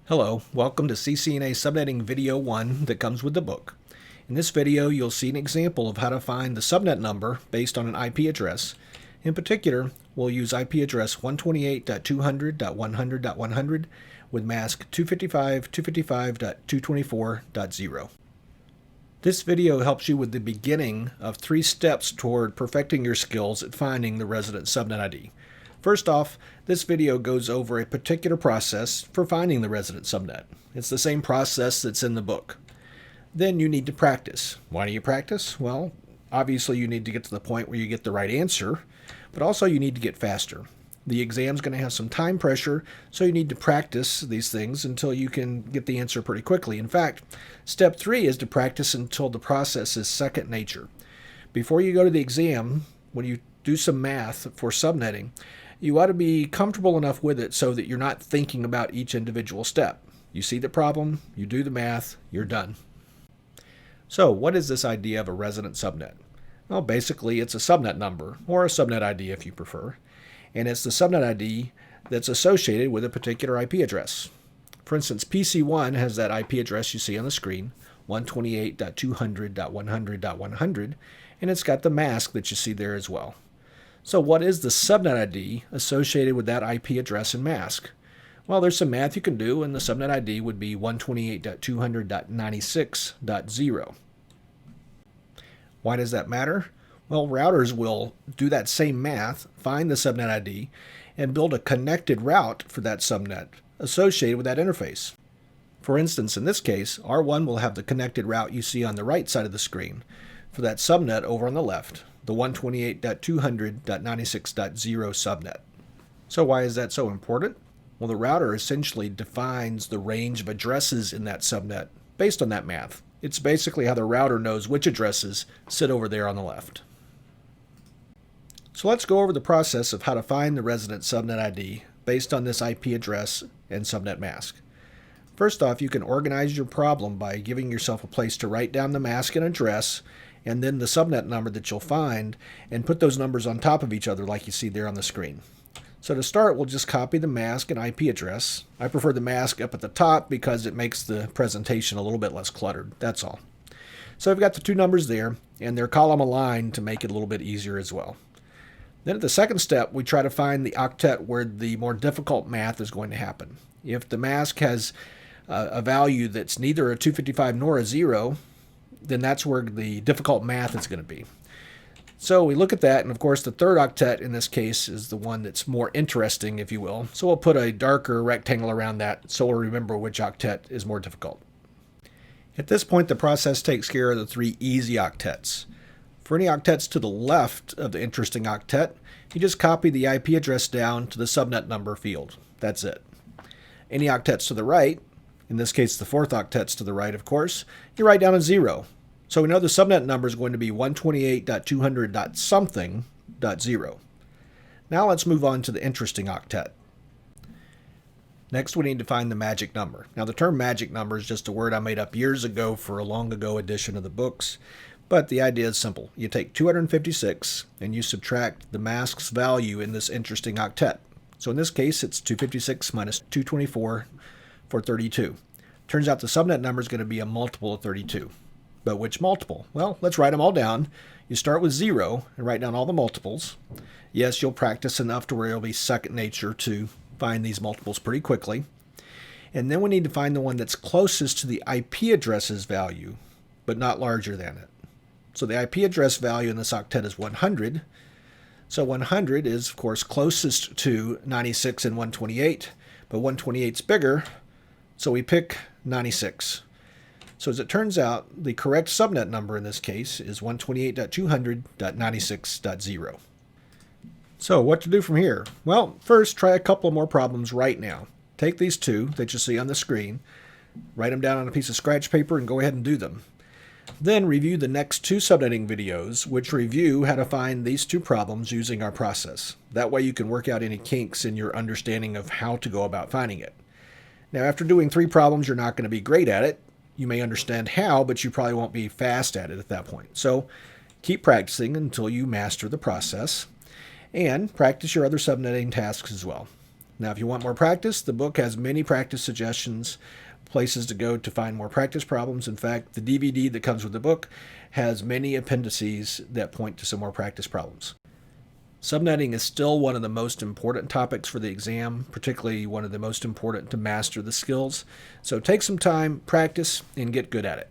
Hello, welcome to CCNA Subnetting Video 1 that comes with the book. In this video, you'll see an example of how to find the subnet number based on an IP address. In particular, we'll use IP address 128.200.100.100 with mask 255.255.224.0. This video helps you with the beginning of 3 steps toward perfecting your skills at finding the resident subnet ID. First off, this video goes over a particular process for finding the resident subnet. It's the same process that's in the book. Then you need to practice. Why do you practice? Well, obviously you need to get to the point where you get the right answer, but also you need to get faster. The exam's going to have some time pressure, so you need to practice these things until you can get the answer pretty quickly. In fact, step 3 is to practice until the process is second nature. Before you go to the exam, when you do some math for subnetting, you ought to be comfortable enough with it so that you're not thinking about each individual step. You see the problem, you do the math, you're done. So what is this idea of a resident subnet? Well, basically it's a subnet number, or a subnet ID if you prefer, and it's the subnet ID that's associated with a particular IP address. For instance, PC1 has that IP address you see on the screen, 128.200.100.100, and it's got the mask that you see there as well. So what is the subnet ID associated with that IP address and mask? Well, there's some math you can do, and the subnet ID would be 128.200.96.0. Why does that matter? Well, routers will do that same math, find the subnet ID, and build a connected route for that subnet associated with that interface. For instance, in this case, R1 will have the connected route you see on the right side of the screen for that subnet over on the left, the 128.200.96.0 subnet. So why is that so important? Well, the router essentially defines the range of addresses in that subnet based on that math. It's basically how the router knows which addresses sit over there on the left. So let's go over the process of how to find the resident subnet ID based on this IP address and subnet mask. First off, you can organize your problem by giving yourself a place to write down the mask and address, and then the subnet number that you'll find, and put those numbers on top of each other like you see there on the screen. So to start, we'll just copy the mask and IP address. I prefer the mask up at the top because it makes the presentation a little bit less cluttered, that's all. So I've got the 2 numbers there, and they're column aligned to make it a little bit easier as well. Then at the second step, we try to find the octet where the more difficult math is going to happen. If the mask has a value that's neither a 255 nor a 0, then that's where the difficult math is going to be. So we look at that, and of course the third octet in this case is the one that's more interesting, if you will. So we'll put a darker rectangle around that so we'll remember which octet is more difficult. At this point, the process takes care of the 3 easy octets. For any octets to the left of the interesting octet, you just copy the IP address down to the subnet number field. That's it. Any octets to the right, in this case the 4th octet's to the right, of course, you write down a 0. So we know the subnet number is going to be 128.200.something.0. Now let's move on to the interesting octet. Next, we need to find the magic number. Now the term magic number is just a word I made up years ago for a long ago edition of the books, but the idea is simple. You take 256 and you subtract the mask's value in this interesting octet. So in this case, it's 256 minus 224 for 32. Turns out the subnet number is going to be a multiple of 32. But which multiple? Well, let's write them all down. You start with 0 and write down all the multiples. Yes, you'll practice enough to where it'll be second nature to find these multiples pretty quickly. And then we need to find the one that's closest to the IP address's value, but not larger than it. So the IP address value in this octet is 100. So 100 is, of course, closest to 96 and 128, but 128 is bigger, so we pick 96. So as it turns out, the correct subnet number in this case is 128.200.96.0. So what to do from here? Well, first try a couple more problems right now. Take these 2 that you see on the screen, write them down on a piece of scratch paper, and go ahead and do them. Then review the next 2 subnetting videos, which review how to find these 2 problems using our process. That way you can work out any kinks in your understanding of how to go about finding it. Now, after doing 3 problems, you're not going to be great at it. You may understand how, but you probably won't be fast at it at that point. So keep practicing until you master the process, and practice your other subnetting tasks as well. Now, if you want more practice, the book has many practice suggestions, places to go to find more practice problems. In fact, the DVD that comes with the book has many appendices that point to some more practice problems. Subnetting is still one of the most important topics for the exam, particularly one of the most important to master the skills. So take some time, practice, and get good at it.